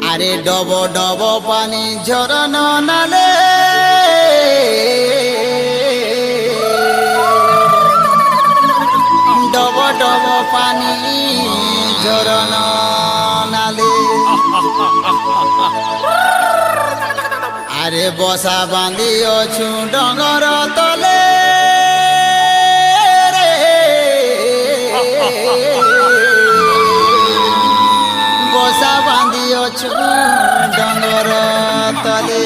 আরে ডব ডব পানি ঝরন নালে ডব ডব পানি ঝরন নালে আরে বসা বাঁধি অছু ডঙ্গর তলে বসা বাঁধি অছু ডঙ্গর তলে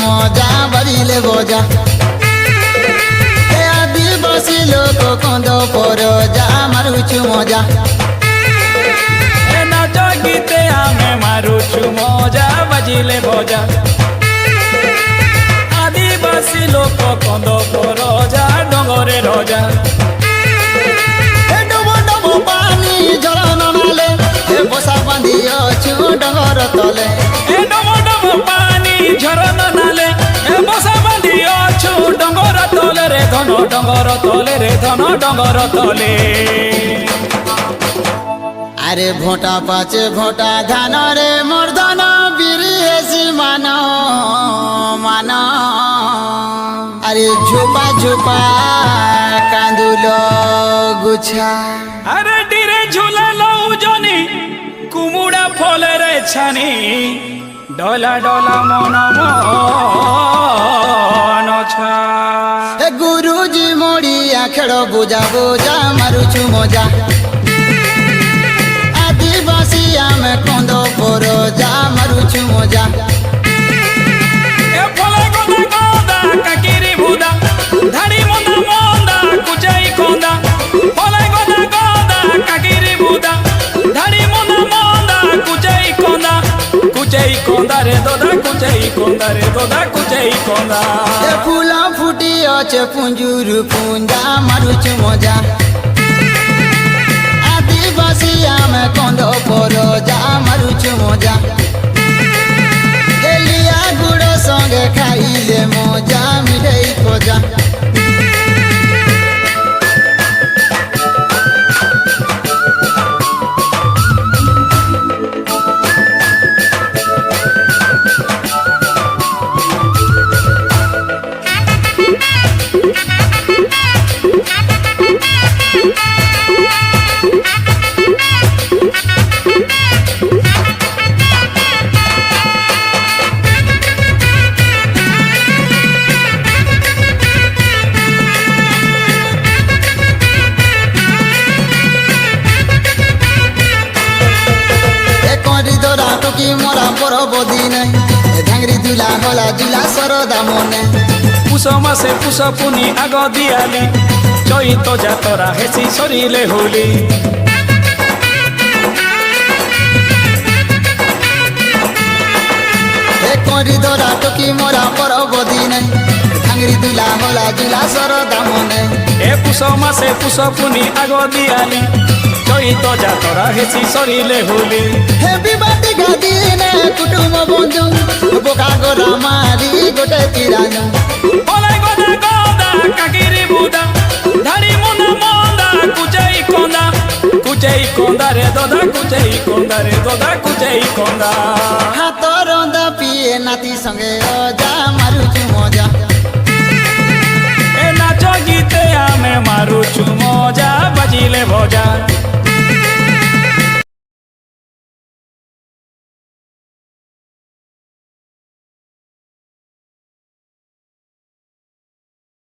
মজা বাজিলে বজা আদিবাসী লোক কন্দ পর যা মারুছু মজা নাচ গীতে আমি মারুছু মজা বাজিলে বজা আদিবাসী লোক কন্দ পর যা ডঙ্গরে রজা ডব ডব পানি ঝরন নালে বসা বাঁধি অছু ডঙ্গর তলে ডব ডব পানি ঝরন নালে বসা বাঁধি অছু ডঙ্গর তলে রে ধন ডঙ্গর তলে রে ধন ডঙ্গর তলে আরে ভোটা পাচে ভোটা ধান রে মর্দন বিরি হেসি মান মান আরে ঝোপা ঝোপা কান্দুল গুছা আরে ডিরে ঝুলালো জনি কুমুড়া ফলেরে ছানি ডলা ডলা মন মন ছা গুরুজি মড়িয়া খেল বুঝা বুঝা মারুছু মজা আদিবাসী আমি কন্দ পর যা মারুছু মজা এ ফলে গদা গদা কাকিরি ভুদা ধাড়ি মন্দা মন্দা কুচাই কন্দা ফলে গদা গদা কাকিরি ভুদা ধাড়ি মন্দা মন্দা কুচাই কন্দা রে দোদা কুচাই কন্দা রে দোদা কুচাই কন্দা ফুল ফুটি অছে পুঞ্জুর পুঞ্জা মারুছু মজা আদিবাসী আমি কন্দ পর যা মারুছু মজা এলিয়া গুড় সঙ্গে খাইলে মজা মিঠাই খোঁজা মরা পরবদি নাই ঢাঙ্গরি দুলা হলা জুলা সরদা মনে পুষ মাসে পুষ পুনি আগ দিয়ালি চৈত যাতরা হেসি সরিলে হোলি করি ধরা টকি মরা পরবদি নাই ঢাঙ্গরি দুলা হলা জুলা সরদা মনে এ পুষ মাসে পুষ পুনি আগ দিয়ালি চৈত যাতরা হেসি সরিলে হোলি হে বিবাদী গাদিনে কুটুম বন্ধু বোকা গোরা মারি গোটে তিরানু ফলে গদা গদা কাকিরি বুদা ধাড়ি মন্দা মন্দা কুচাই কন্দা রে দোদা কুচাই কন্দা রে দোদা কুচাই কন্দা হাত রন্দা পিয়ে নাতি সঙ্গে অজা মারুছু মজা এ নাচ গীতে আমি মারুছু মজা বাজিলে ভজা